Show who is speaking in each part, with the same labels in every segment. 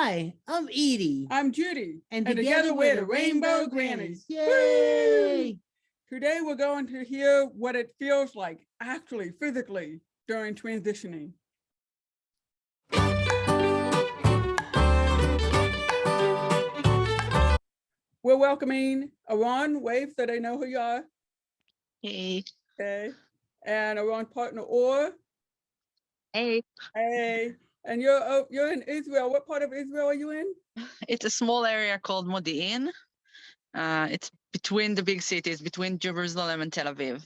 Speaker 1: Hi, I'm Edie.
Speaker 2: I'm Judy.
Speaker 1: And together we're the Rainbow Grannies. Yay!
Speaker 2: Woo! Today we're going to hear what it feels like actually, physically, during transitioning. We're welcoming Aron. Wave so they know who you are.
Speaker 3: Hey.
Speaker 2: Okay. And Aron's partner Or.
Speaker 3: Hey.
Speaker 2: Hey. And you're in Israel. What part of Israel are you in?
Speaker 3: It's a small area called Modi'in. It's between the big cities, between Jerusalem and Tel Aviv.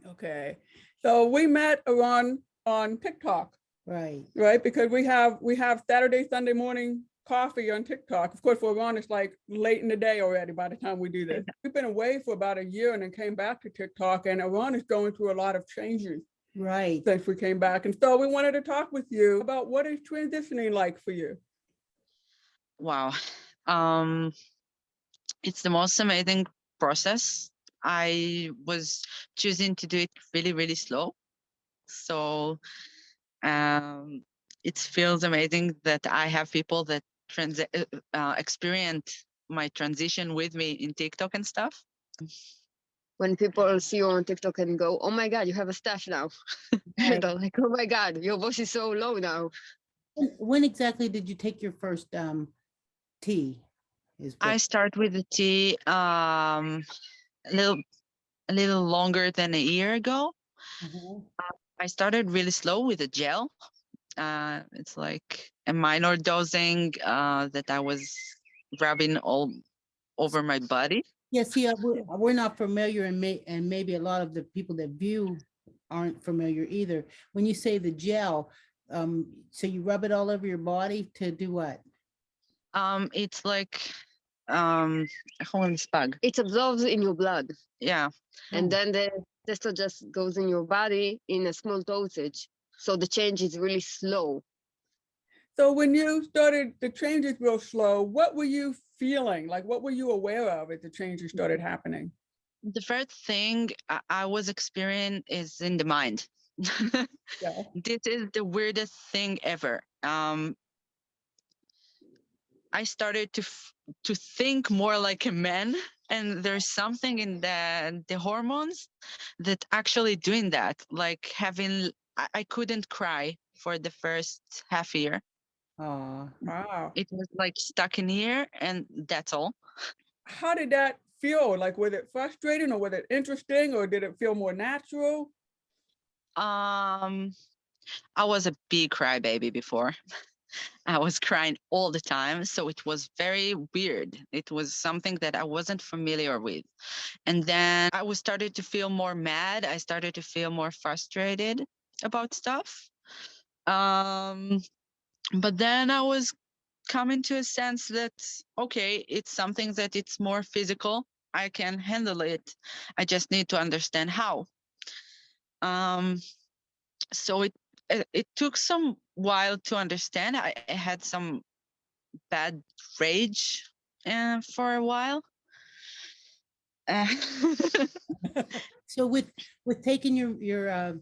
Speaker 2: Okay. So we met Aron on TikTok.
Speaker 1: Right.
Speaker 2: Right. Because we have Saturday, Sunday morning coffee on TikTok. Of course, for Aron, it's like late in the day already by the time we do this. We've been away for about a year and then came back to TikTok, and Aron is going through a lot of changes.
Speaker 1: Right.
Speaker 2: Since we came back. And so we wanted to talk with you about what is transitioning like for you.
Speaker 3: Wow. It's the most amazing process. I was choosing to do it really, really slow. So it feels amazing that I have people that experience my transition with me in TikTok and stuff.
Speaker 4: When people see you on TikTok and go, oh my God, you have a stash now. Right. They're like, oh my God, your voice is so low now.
Speaker 1: When exactly did you take your first tea?
Speaker 3: I start with the tea a little longer than a year ago.
Speaker 1: Mm-hmm.
Speaker 3: I started really slow with a gel. It's like a minor dosing that I was rubbing all over my body.
Speaker 1: Yes, yeah, we're not familiar, and maybe a lot of the people that view aren't familiar either. When you say the gel, so you rub it all over your body to do what?
Speaker 3: It's like
Speaker 4: it absorbs in your blood.
Speaker 3: Yeah.
Speaker 4: And then the testo just goes in your body in a small dosage. So the change is really slow.
Speaker 2: So when you started, the changes real slow, what were you feeling? Like, what were you aware of as the changes started happening?
Speaker 3: The first thing I was experiencing is in the mind.
Speaker 2: Yeah.
Speaker 3: This is the weirdest thing ever. I started to think more like a man, and there's something in the hormones that actually doing that, like having, I couldn't cry for the first half year.
Speaker 1: Oh,
Speaker 2: wow.
Speaker 3: It was like stuck in here, and that's all.
Speaker 2: How did that feel? Like, was it frustrating, or was it interesting, or did it feel more natural?
Speaker 3: I was a big crybaby before. I was crying all the time, so it was very weird. It was something that I wasn't familiar with. And then I was started to feel more mad. I started to feel more frustrated about stuff. But then I was coming to a sense that, okay, it's something that it's more physical. I can handle it. I just need to understand how. So it took some while to understand. I had some bad rage for a while.
Speaker 1: So with taking your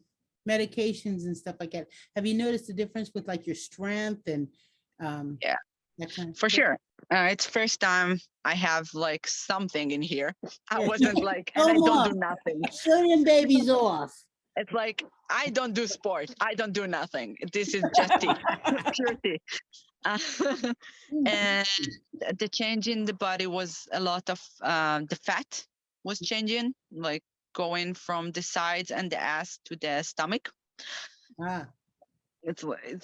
Speaker 1: medications and stuff like that, have you noticed the difference with like your strength and
Speaker 3: yeah,
Speaker 1: that kind of
Speaker 3: for
Speaker 1: stuff?
Speaker 3: sure. It's first time I have like something in here. I
Speaker 1: Yeah.
Speaker 3: wasn't like, and I don't do nothing.
Speaker 1: Show them babies off.
Speaker 3: It's like, I don't do sport. I don't do nothing. This is just tea, pure tea. And the change in the body was a lot of the fat was changing, like going from the sides and the ass to the stomach.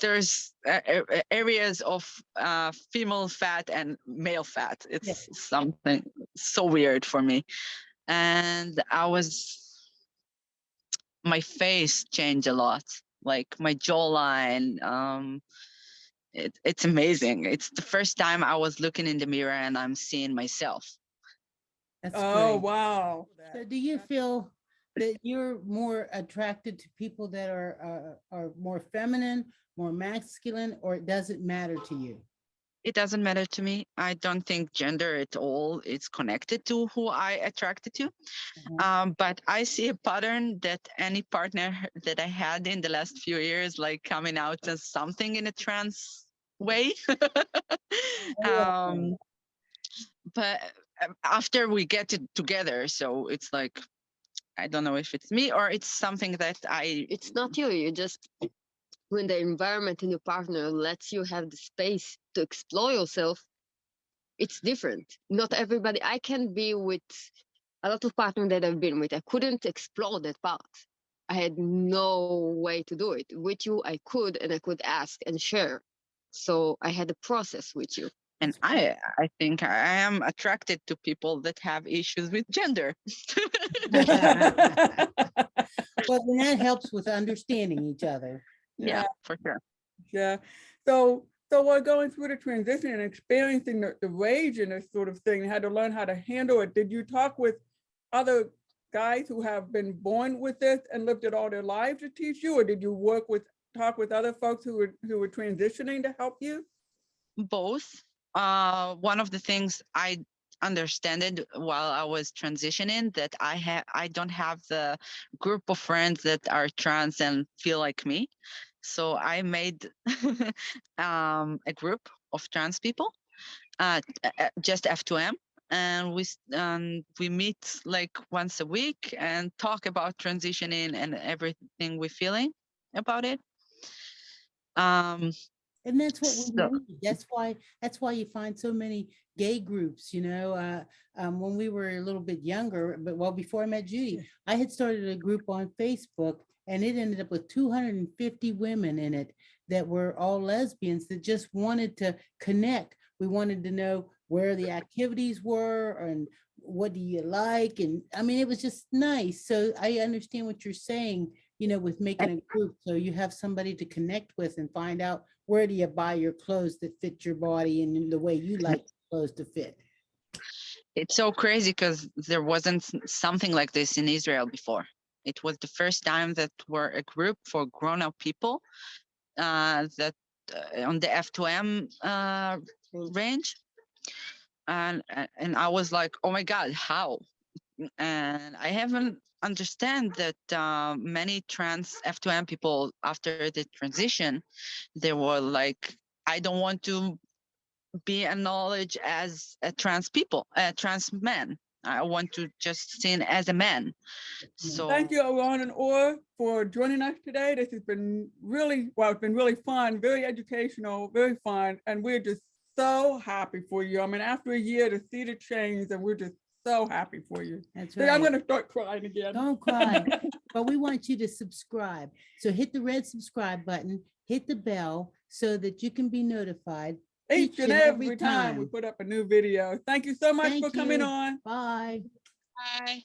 Speaker 3: There's areas of female fat and male fat. It's something so weird for me. And my face changed a lot, like my jawline. It's amazing. It's the first time I was looking in the mirror and I'm seeing myself.
Speaker 1: That's
Speaker 2: great.
Speaker 1: Wow. So do you feel that you're more attracted to people that are more feminine, more masculine, or it doesn't matter to you?
Speaker 3: It doesn't matter to me. I don't think gender at all is connected to who I attracted to. But I see a pattern that any partner that I had in the last few years, like coming out as something in a trans way. um, but after we get it together, so it's like, I don't know if it's me or it's something that
Speaker 4: It's not you. You just, when the environment and your partner lets you have the space to explore yourself, it's different. Not everybody, I can be with a lot of partners that I've been with. I couldn't explore that part. I had no way to do it. With you, I could, and I could ask and share. So I had a process with you.
Speaker 3: and I think I am attracted to people that have issues with gender.
Speaker 1: Well, then that helps with understanding each other.
Speaker 3: Yeah, for sure.
Speaker 2: Yeah. So while going through the transition and experiencing the rage and this sort of thing, had to learn how to handle it. Did you talk with other guys who have been born with this and lived it all their lives to teach you, or did you talk with other folks who were transitioning to help you?
Speaker 3: Both. One of the things I understand it while I was transitioning, that I don't have the group of friends that are trans and feel like me. So I made a group of trans people, just F2M, and we meet like once a week and talk about transitioning and everything we're feeling about it.
Speaker 1: And that's what we
Speaker 3: So-
Speaker 1: need. That's why you find so many gay groups, you know. When we were a little bit younger, but well, before I met Judy, I had started a group on Facebook, and it ended up with 250 women in it that were all lesbians that just wanted to connect. We wanted to know where the activities were and what do you like. And I mean, it was just nice. So I understand what you're saying, you know, with making a group. So you have somebody to connect with and find out where do you buy your clothes that fit your body and the way you like clothes to fit.
Speaker 3: It's so crazy because there wasn't something like this in Israel before. It was the first time that we're a group for grown-up people that on the F2M range. And I was like, oh my God, how? And I haven't understand that many trans F2M people after the transition, they were like, I don't want to be acknowledged as a trans man. I want to just seen as a man. So
Speaker 2: Thank you, Aron and Or, for joining us today. This has been really, well, it's been really fun, very educational, very fun. And we're just so happy for you. I mean, after a year to see the change, and we're just so happy for you.
Speaker 1: That's
Speaker 2: See,
Speaker 1: right.
Speaker 2: I'm going to start crying again.
Speaker 1: Don't cry. But we want you to subscribe. So hit the red subscribe button, hit the bell so that you can be notified
Speaker 2: Each and every time we put up a new video. Thank you so much
Speaker 1: Thank
Speaker 2: for coming
Speaker 1: you.
Speaker 2: on.
Speaker 1: Bye.
Speaker 3: bye.